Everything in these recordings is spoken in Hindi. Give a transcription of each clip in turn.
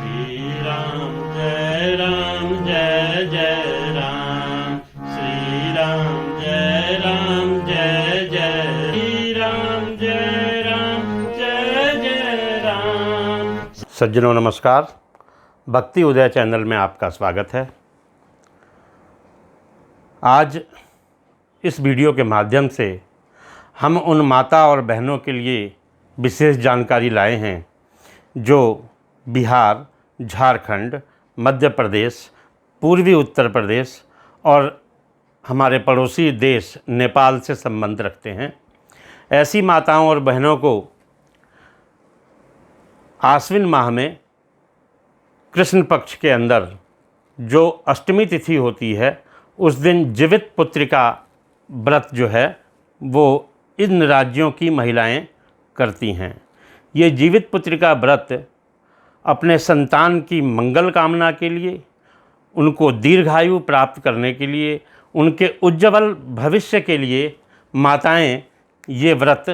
श्री राम जय जय राम। श्री राम जय जय श्री राम जय राम। सज्जनों नमस्कार, भक्ति उदय चैनल में आपका स्वागत है। आज इस वीडियो के माध्यम से हम उन माता और बहनों के लिए विशेष जानकारी लाए हैं जो बिहार, झारखंड, मध्य प्रदेश, पूर्वी उत्तर प्रदेश और हमारे पड़ोसी देश नेपाल से संबंध रखते हैं। ऐसी माताओं और बहनों को आश्विन माह में कृष्ण पक्ष के अंदर जो अष्टमी तिथि होती है उस दिन जीवित पुत्रिका व्रत जो है वो इन राज्यों की महिलाएं करती हैं। ये जीवित पुत्रिका व्रत अपने संतान की मंगल कामना के लिए, उनको दीर्घायु प्राप्त करने के लिए, उनके उज्ज्वल भविष्य के लिए माताएं ये व्रत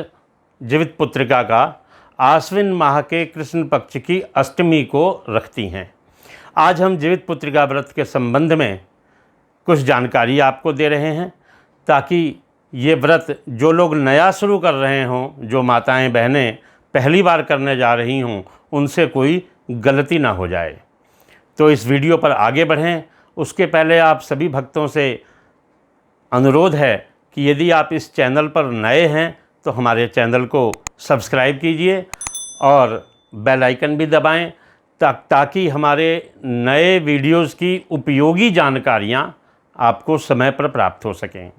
जीवित पुत्रिका का आश्विन माह के कृष्ण पक्ष की अष्टमी को रखती हैं। आज हम जीवित पुत्रिका व्रत के संबंध में कुछ जानकारी आपको दे रहे हैं ताकि ये व्रत जो लोग नया शुरू कर रहे हों, जो माताएं बहनें पहली बार करने जा रही हों, उनसे कोई गलती ना हो जाए। तो इस वीडियो पर आगे बढ़ें उसके पहले आप सभी भक्तों से अनुरोध है कि यदि आप इस चैनल पर नए हैं तो हमारे चैनल को सब्सक्राइब कीजिए और बेल आइकन भी दबाएं ताकि हमारे नए वीडियोज़ की उपयोगी जानकारियां आपको समय पर प्राप्त हो सकें।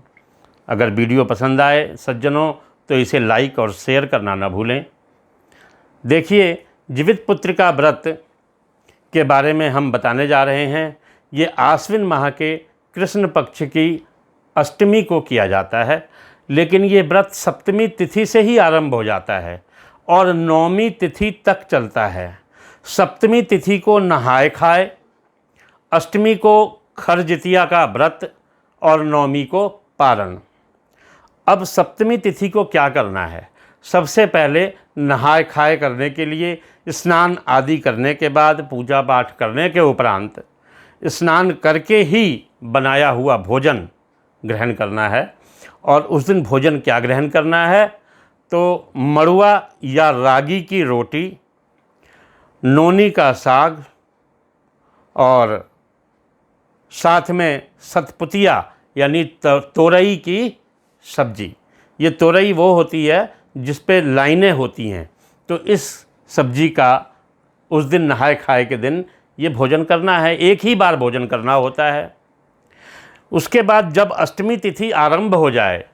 अगर वीडियो पसंद आए सज्जनों तो इसे लाइक और शेयर करना न भूलें। देखिए, जीवित पुत्रिका व्रत के बारे में हम बताने जा रहे हैं। ये आश्विन माह के कृष्ण पक्ष की अष्टमी को किया जाता है, लेकिन ये व्रत सप्तमी तिथि से ही आरंभ हो जाता है और नौमी तिथि तक चलता है। सप्तमी तिथि को नहाय खाए, अष्टमी को खरजितिया का व्रत और नौमी को पारण। अब सप्तमी तिथि को क्या करना है? सबसे पहले नहाय खाए करने के लिए स्नान आदि करने के बाद, पूजा पाठ करने के उपरांत स्नान करके ही बनाया हुआ भोजन ग्रहण करना है। और उस दिन भोजन क्या ग्रहण करना है? तो मड़ुआ या रागी की रोटी, नोनी का साग और साथ में सतपुतिया यानी तोरई की सब्जी। ये तोरई वो होती है जिस पे लाइनें होती हैं, तो इस सब्जी का उस दिन नहाय खाए के दिन ये भोजन करना है। एक ही बार भोजन करना होता है। उसके बाद जब अष्टमी तिथि आरंभ हो जाए,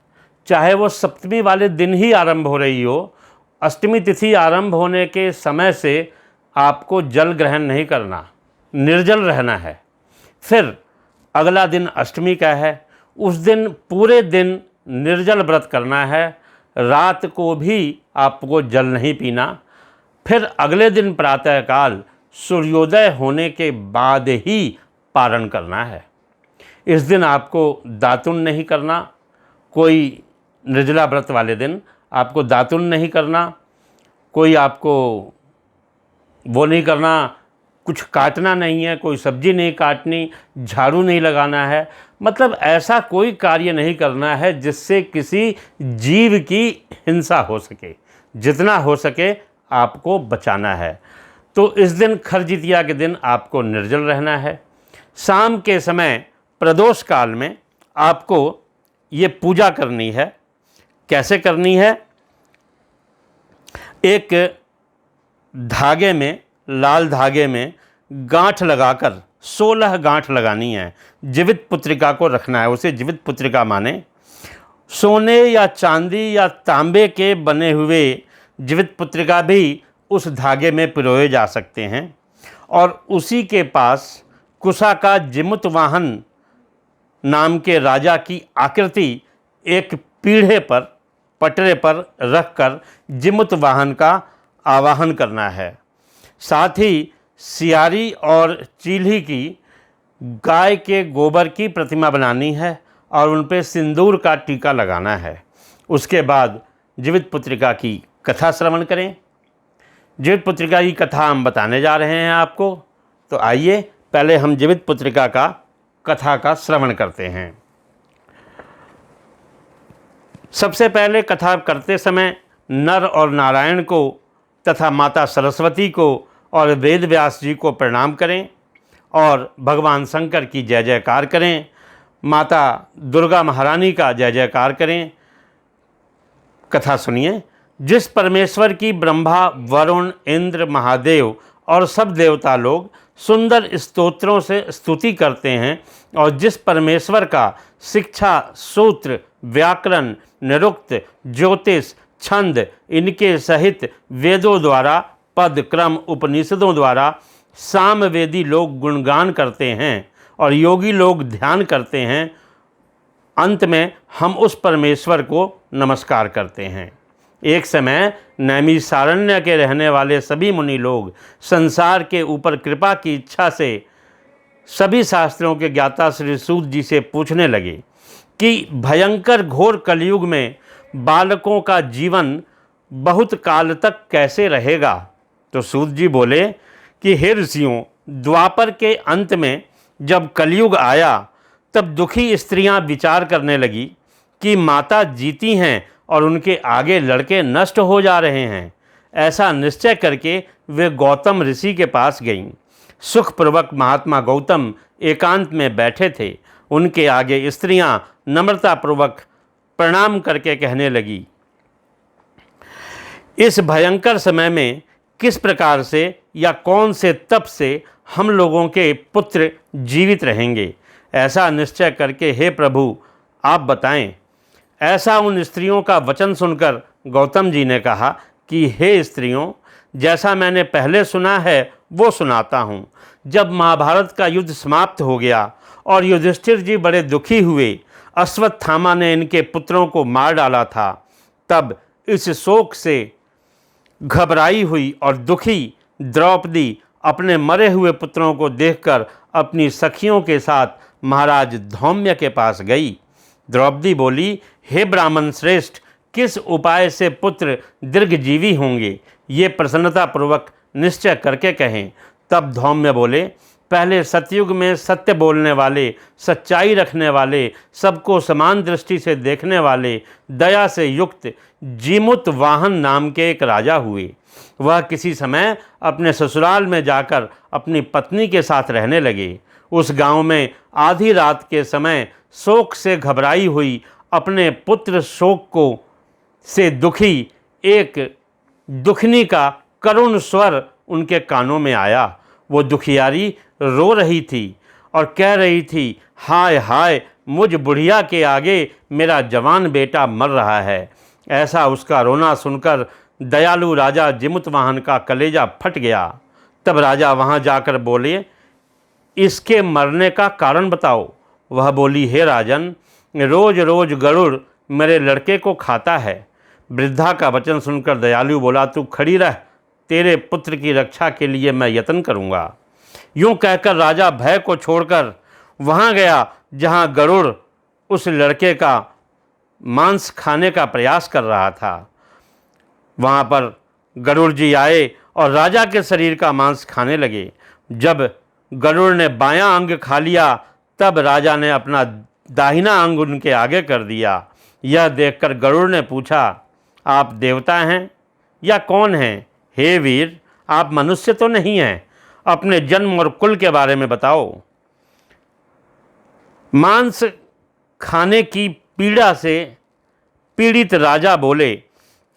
चाहे वो सप्तमी वाले दिन ही आरंभ हो रही हो, अष्टमी तिथि आरंभ होने के समय से आपको जल ग्रहण नहीं करना, निर्जल रहना है। फिर अगला दिन अष्टमी का है, उस दिन पूरे दिन निर्जल व्रत करना है, रात को भी आपको जल नहीं पीना। फिर अगले दिन प्रातःकाल सूर्योदय होने के बाद ही पारण करना है। इस दिन आपको दातुन नहीं करना, कोई निर्जला व्रत वाले दिन आपको दातुन नहीं करना, कोई आपको वो नहीं करना, कुछ काटना नहीं है, कोई सब्जी नहीं काटनी, झाड़ू नहीं लगाना है। मतलब ऐसा कोई कार्य नहीं करना है जिससे किसी जीव की हिंसा हो सके। जितना हो सके आपको बचाना है। तो इस दिन खरजितिया के दिन आपको निर्जल रहना है। शाम के समय प्रदोष काल में आपको ये पूजा करनी है। कैसे करनी है? एक धागे में, लाल धागे में गांठ लगाकर 16 गांठ लगानी है। जीवित पुत्रिका को रखना है, उसे जीवित पुत्रिका माने। सोने या चांदी या तांबे के बने हुए जीवित पुत्रिका भी उस धागे में पिरोए जा सकते हैं और उसी के पास कुशा का जिमुत वाहन नाम के राजा की आकृति एक पीढ़े पर, पटरे पर रखकर जिमुत वाहन का आवाहन करना है। साथ ही सियारी और चील्ही की गाय के गोबर की प्रतिमा बनानी है और उन पे सिंदूर का टीका लगाना है। उसके बाद जीवित पुत्रिका की कथा श्रवण करें। जीवितपुत्रिका की कथा हम बताने जा रहे हैं आपको। तो आइए पहले हम जीवितपुत्रिका का कथा का श्रवण करते हैं। सबसे पहले कथा करते समय नर और नारायण को तथा माता सरस्वती को और वेद व्यास जी को प्रणाम करें और भगवान शंकर की जय जयकार करें। माता दुर्गा महारानी का जय जयकार करें। कथा सुनिए। जिस परमेश्वर की ब्रह्मा, वरुण, इंद्र, महादेव और सब देवता लोग सुंदर स्तोत्रों से स्तुति करते हैं और जिस परमेश्वर का शिक्षा, सूत्र, व्याकरण, निरुक्त, ज्योतिष, छंद इनके सहित वेदों द्वारा, पद, क्रम, उपनिषदों द्वारा सामवेदी लोग गुणगान करते हैं और योगी लोग ध्यान करते हैं, अंत में हम उस परमेश्वर को नमस्कार करते हैं। एक समय नैमिषारण्य के रहने वाले सभी मुनि लोग संसार के ऊपर कृपा की इच्छा से सभी शास्त्रों के ज्ञाता श्री सूत जी से पूछने लगे कि भयंकर घोर कलयुग में बालकों का जीवन बहुत काल तक कैसे रहेगा। तो सूत जी बोले कि हे ऋषियों, द्वापर के अंत में जब कलयुग आया तब दुखी स्त्रियां विचार करने लगी कि माता जीती हैं और उनके आगे लड़के नष्ट हो जा रहे हैं। ऐसा निश्चय करके वे गौतम ऋषि के पास गईं। सुखपूर्वक महात्मा गौतम एकांत में बैठे थे। उनके आगे स्त्रियां नम्रतापूर्वक प्रणाम करके कहने लगी, इस भयंकर समय में किस प्रकार से या कौन से तप से हम लोगों के पुत्र जीवित रहेंगे, ऐसा निश्चय करके हे प्रभु आप बताएं। ऐसा उन स्त्रियों का वचन सुनकर गौतम जी ने कहा कि हे स्त्रियों, जैसा मैंने पहले सुना है वो सुनाता हूँ। जब महाभारत का युद्ध समाप्त हो गया और युधिष्ठिर जी बड़े दुखी हुए, अश्वत्थामा ने इनके पुत्रों को मार डाला था, तब इस शोक से घबराई हुई और दुखी द्रौपदी अपने मरे हुए पुत्रों को देखकर अपनी सखियों के साथ महाराज धौम्य के पास गई। द्रौपदी बोली, हे ब्राह्मण श्रेष्ठ, किस उपाय से पुत्र दीर्घजीवी होंगे, ये प्रसन्नतापूर्वक निश्चय करके कहें। तब धौम्य बोले, पहले सतयुग में सत्य बोलने वाले, सच्चाई रखने वाले, सबको समान दृष्टि से देखने वाले, दया से युक्त जीमुत वाहन नाम के एक राजा हुए। वह किसी समय अपने ससुराल में जाकर अपनी पत्नी के साथ रहने लगे। उस गांव में आधी रात के समय शोक से घबराई हुई अपने पुत्र शोक को से दुखी एक दुखनी का करुण स्वर उनके कानों में आया। वो दुखियारी रो रही थी और कह रही थी, हाय हाय, मुझ बुढ़िया के आगे मेरा जवान बेटा मर रहा है। ऐसा उसका रोना सुनकर दयालु राजा जिमुतवाहन का कलेजा फट गया। तब राजा वहाँ जाकर बोले, इसके मरने का कारण बताओ। वह बोली, हे राजन, रोज रोज गरुड़ मेरे लड़के को खाता है। वृद्धा का वचन सुनकर दयालु बोला, तू खड़ी रह, तेरे पुत्र की रक्षा के लिए मैं यत्न करूँगा। यूँ कहकर राजा भय को छोड़कर वहाँ गया जहाँ गरुड़ उस लड़के का मांस खाने का प्रयास कर रहा था। वहाँ पर गरुड़ जी आए और राजा के शरीर का मांस खाने लगे। जब गरुड़ ने बायां अंग खा लिया, तब राजा ने अपना दाहिना अंग उनके आगे कर दिया। यह देखकर गरुड़ ने पूछा, आप देवता हैं या कौन हैं? हे वीर, आप मनुष्य तो नहीं हैं, अपने जन्म और कुल के बारे में बताओ। मांस खाने की पीड़ा से पीड़ित राजा बोले,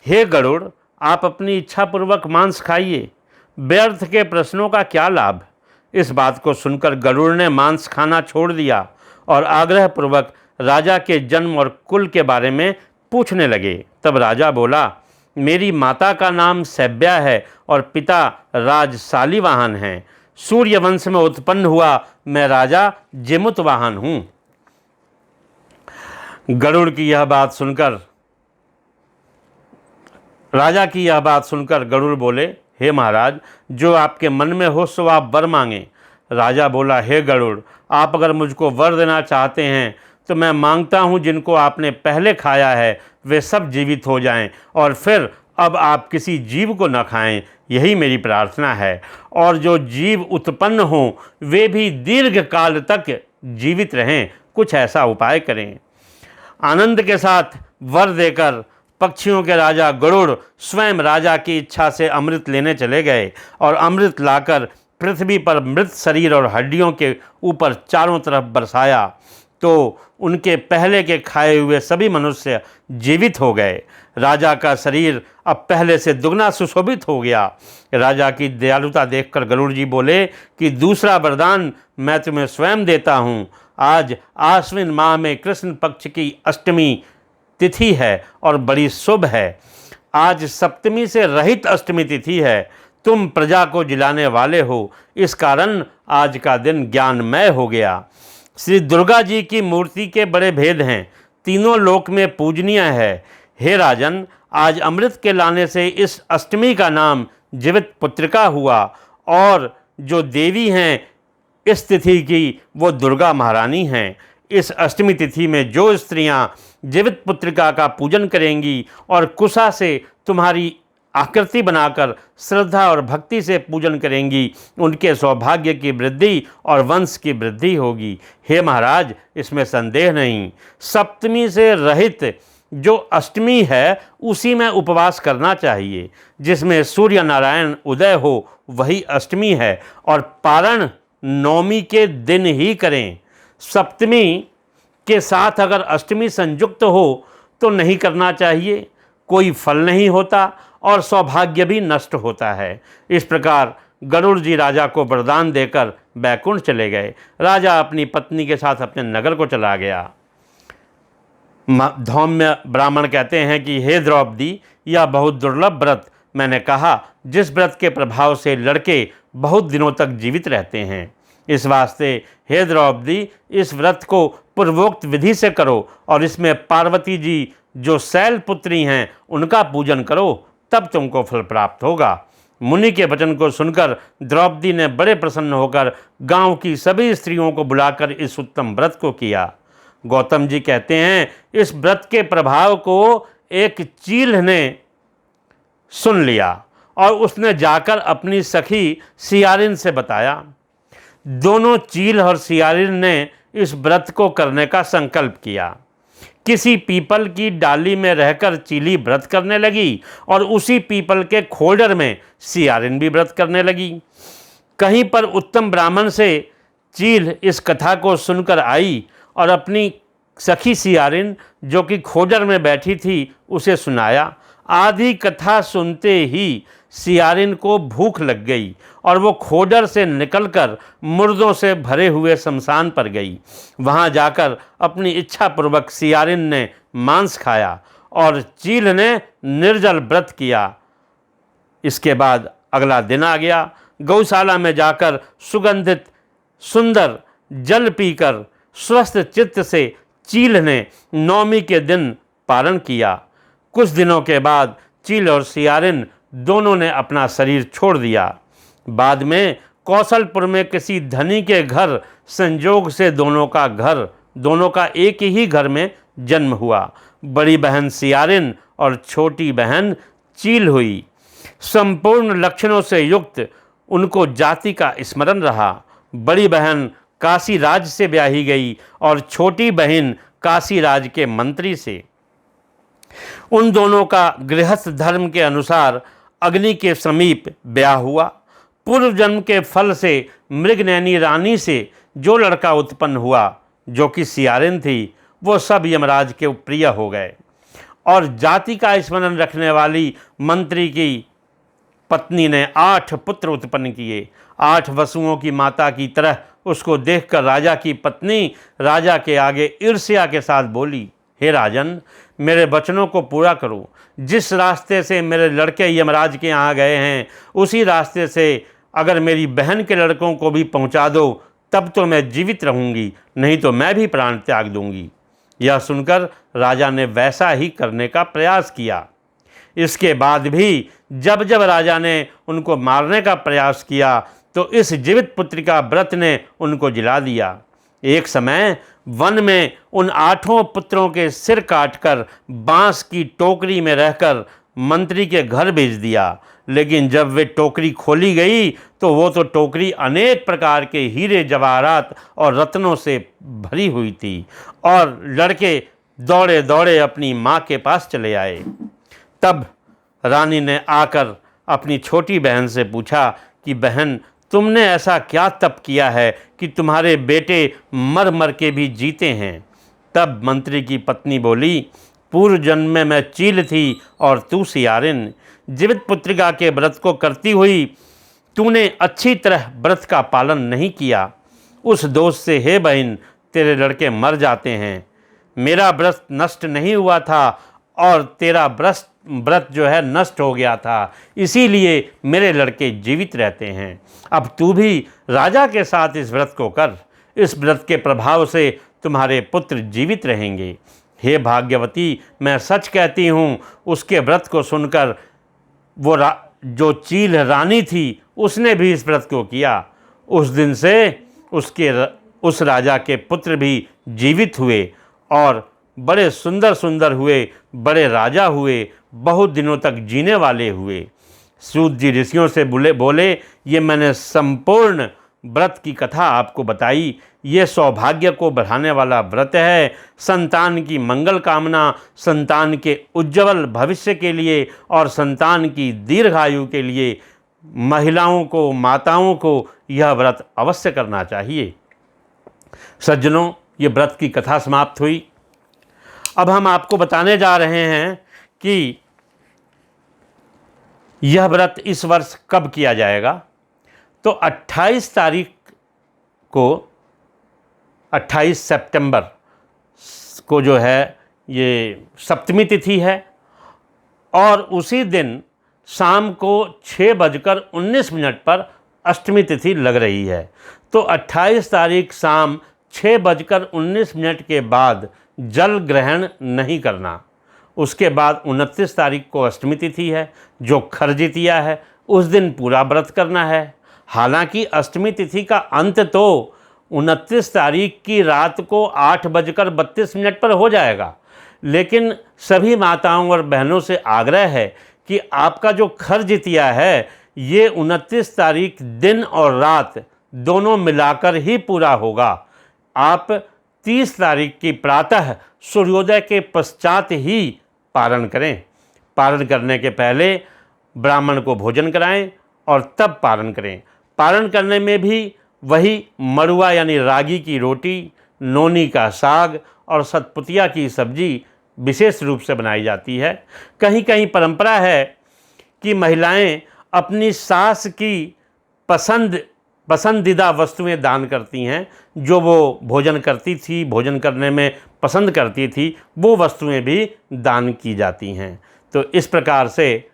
हे गरुड़, आप अपनी इच्छापूर्वक मांस खाइए, व्यर्थ के प्रश्नों का क्या लाभ। इस बात को सुनकर गरुड़ ने मांस खाना छोड़ दिया और आग्रहपूर्वक राजा के जन्म और कुल के बारे में पूछने लगे। तब राजा बोला, मेरी माता का नाम सैब्या है और पिता राज शालिवाहन हैं। सूर्य वंश में उत्पन्न हुआ मैं राजा जिमुतवाहन हूँ। गरुड़ की यह बात सुनकर राजा की यह बात सुनकर गरुड़ बोले, हे महाराज, जो आपके मन में हो सो आप वर मांगें। राजा बोला, हे गरुड़, आप अगर मुझको वर देना चाहते हैं तो मैं मांगता हूँ जिनको आपने पहले खाया है वे सब जीवित हो जाएं और फिर अब आप किसी जीव को न खाएं, यही मेरी प्रार्थना है। और जो जीव उत्पन्न हों वे भी दीर्घ काल तक जीवित रहें, कुछ ऐसा उपाय करें। आनंद के साथ वर देकर पक्षियों के राजा गरुड़ स्वयं राजा की इच्छा से अमृत लेने चले गए और अमृत लाकर पृथ्वी पर मृत शरीर और हड्डियों के ऊपर चारों तरफ बरसाया, तो उनके पहले के खाए हुए सभी मनुष्य जीवित हो गए। राजा का शरीर अब पहले से दुगना सुशोभित हो गया। राजा की दयालुता देखकर गरुड़ जी बोले कि दूसरा वरदान मैं तुम्हें स्वयं देता हूँ। आज आश्विन माह में कृष्ण पक्ष की अष्टमी तिथि है और बड़ी शुभ है। आज सप्तमी से रहित अष्टमी तिथि है। तुम प्रजा को जिलाने वाले हो, इस कारण आज का दिन ज्ञानमय हो गया। श्री दुर्गा जी की मूर्ति के बड़े भेद हैं, तीनों लोक में पूजनीय है। हे राजन, आज अमृत के लाने से इस अष्टमी का नाम जीवित पुत्रिका हुआ और जो देवी हैं इस तिथि की वो दुर्गा महारानी हैं। इस अष्टमी तिथि में जो स्त्रियां जीवित पुत्रिका का पूजन करेंगी और कुशा से तुम्हारी आकृति बनाकर श्रद्धा और भक्ति से पूजन करेंगी, उनके सौभाग्य की वृद्धि और वंश की वृद्धि होगी। हे महाराज, इसमें संदेह नहीं। सप्तमी से रहित जो अष्टमी है उसी में उपवास करना चाहिए। जिसमें सूर्य नारायण उदय हो वही अष्टमी है और पारण नवमी के दिन ही करें। सप्तमी के साथ अगर अष्टमी संयुक्त हो तो नहीं करना चाहिए, कोई फल नहीं होता और सौभाग्य भी नष्ट होता है। इस प्रकार गरुड़ जी राजा को वरदान देकर बैकुंठ चले गए। राजा अपनी पत्नी के साथ अपने नगर को चला गया। धौम्य ब्राह्मण कहते हैं कि हे द्रौपदी, यह बहुत दुर्लभ व्रत मैंने कहा, जिस व्रत के प्रभाव से लड़के बहुत दिनों तक जीवित रहते हैं। इस वास्ते हे द्रौपदी, इस व्रत को पूर्वोक्त विधि से करो और इसमें पार्वती जी जो शैल पुत्री हैं उनका पूजन करो, तब तुमको फल प्राप्त होगा। मुनि के वचन को सुनकर द्रौपदी ने बड़े प्रसन्न होकर गांव की सभी स्त्रियों को बुलाकर इस उत्तम व्रत को किया। गौतम जी कहते हैं, इस व्रत के प्रभाव को एक चील ने सुन लिया और उसने जाकर अपनी सखी सियारिन से बताया। दोनों चील और सियारिन ने इस व्रत को करने का संकल्प किया। किसी पीपल की डाली में रहकर चीली व्रत करने लगी और उसी पीपल के खोडर में सियारिन भी व्रत करने लगी। कहीं पर उत्तम ब्राह्मण से चील इस कथा को सुनकर आई और अपनी सखी सियारिन जो कि खोडर में बैठी थी उसे सुनाया। आधी कथा सुनते ही सियारिन को भूख लग गई और वो खोडर से निकलकर मुर्दों से भरे हुए शमशान पर गई। वहाँ जाकर अपनी इच्छा पूर्वक सियारिन ने मांस खाया और चील ने निर्जल व्रत किया। इसके बाद अगला दिन आ गया। गौशाला में जाकर सुगंधित सुंदर जल पीकर स्वस्थ चित्त से चील ने नवमी के दिन पारण किया। कुछ दिनों के बाद चील और सियारिन दोनों ने अपना शरीर छोड़ दिया। बाद में कौशलपुर में किसी धनी के घर संजोग से दोनों का एक ही घर में जन्म हुआ। बड़ी बहन सियारिन और छोटी बहन चील हुई। संपूर्ण लक्षणों से युक्त उनको जाति का स्मरण रहा। बड़ी बहन काशी राज से ब्याही गई और छोटी बहन काशी राज के मंत्री से। उन दोनों का गृहस्थ धर्म के अनुसार अग्नि के समीप ब्याह हुआ। पूर्व जन्म के फल से मृगनैनी रानी से जो लड़का उत्पन्न हुआ जो कि सियारिन थी, वो सब यमराज के प्रिय हो गए और जाति का स्मरण रखने वाली मंत्री की पत्नी ने 8 पुत्र उत्पन्न किए। 8 वसुओं की माता की तरह उसको देखकर राजा की पत्नी राजा के आगे ईर्ष्या के साथ बोली, हे राजन, मेरे वचनों को पूरा करो। जिस रास्ते से मेरे लड़के यमराज के यहाँ गए हैं उसी रास्ते से अगर मेरी बहन के लड़कों को भी पहुँचा दो तब तो मैं जीवित रहूँगी, नहीं तो मैं भी प्राण त्याग दूँगी। यह सुनकर राजा ने वैसा ही करने का प्रयास किया। इसके बाद भी जब जब राजा ने उनको मारने का प्रयास किया तो इस जीवित पुत्रिका व्रत ने उनको जिला दिया। एक समय वन में उन 8 पुत्रों के सिर काटकर बांस की टोकरी में रहकर मंत्री के घर भेज दिया। लेकिन जब वे टोकरी खोली गई तो वो तो टोकरी अनेक प्रकार के हीरे जवाहरात और रत्नों से भरी हुई थी और लड़के दौड़े दौड़े अपनी माँ के पास चले आए। तब रानी ने आकर अपनी छोटी बहन से पूछा कि बहन, तुमने ऐसा क्या तप किया है कि तुम्हारे बेटे मर मर के भी जीते हैं? तब मंत्री की पत्नी बोली, पूर्व जन्म में मैं चील थी और तू सियारिन। जीवित पुत्रिका के व्रत को करती हुई तूने अच्छी तरह व्रत का पालन नहीं किया। उस दोष से हे बहन तेरे लड़के मर जाते हैं। मेरा व्रत नष्ट नहीं हुआ था और तेरा व्रत जो है नष्ट हो गया था, इसीलिए मेरे लड़के जीवित रहते हैं। अब तू भी राजा के साथ इस व्रत को कर। इस व्रत के प्रभाव से तुम्हारे पुत्र जीवित रहेंगे। हे भाग्यवती, मैं सच कहती हूँ, उसके व्रत को सुनकर वो जो चील रानी थी उसने भी इस व्रत को किया। उस दिन से उस राजा के पुत्र भी जीवित हुए और बड़े सुंदर सुंदर हुए, बड़े राजा हुए, बहुत दिनों तक जीने वाले हुए। सूत जी ऋषियों से बोले ये मैंने संपूर्ण व्रत की कथा आपको बताई। ये सौभाग्य को बढ़ाने वाला व्रत है। संतान की मंगल कामना, संतान के उज्ज्वल भविष्य के लिए और संतान की दीर्घायु के लिए महिलाओं को, माताओं को यह व्रत अवश्य करना चाहिए। सज्जनों, ये व्रत की कथा समाप्त हुई। अब हम आपको बताने जा रहे हैं कि यह व्रत इस वर्ष कब किया जाएगा। तो 28 तारीख को, 28 सितंबर को जो है ये सप्तमी तिथि है और उसी दिन शाम को 6:19 पर अष्टमी तिथि लग रही है। तो 28 तारीख शाम 6:19 के बाद जल ग्रहण नहीं करना। उसके बाद 29 तारीख को अष्टमी तिथि है जो खरजितिया है, उस दिन पूरा व्रत करना है। हालांकि अष्टमी तिथि का अंत तो 29 तारीख की रात को 8:32 पर हो जाएगा, लेकिन सभी माताओं और बहनों से आग्रह है कि आपका जो खरजितिया है ये 29 तारीख दिन और रात दोनों मिलाकर ही पूरा होगा। आप 30 तारीख की प्रातः सूर्योदय के पश्चात ही पारण करें। पारण करने के पहले ब्राह्मण को भोजन कराएं और तब पारण करें। पारण करने में भी वही मड़ुआ यानी रागी की रोटी, नोनी का साग और सतपुतिया की सब्जी विशेष रूप से बनाई जाती है। कहीं कहीं परंपरा है कि महिलाएं अपनी सास की पसंदीदा वस्तुएं दान करती हैं, जो वो भोजन करती थी, भोजन करने में पसंद करती थी, वो वस्तुएं भी दान की जाती हैं। तो इस प्रकार से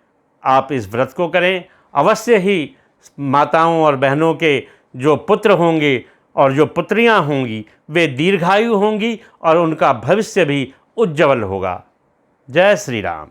आप इस व्रत को करें। अवश्य ही माताओं और बहनों के जो पुत्र होंगे और जो पुत्रियां होंगी वे दीर्घायु होंगी और उनका भविष्य भी उज्जवल होगा। जय श्री राम।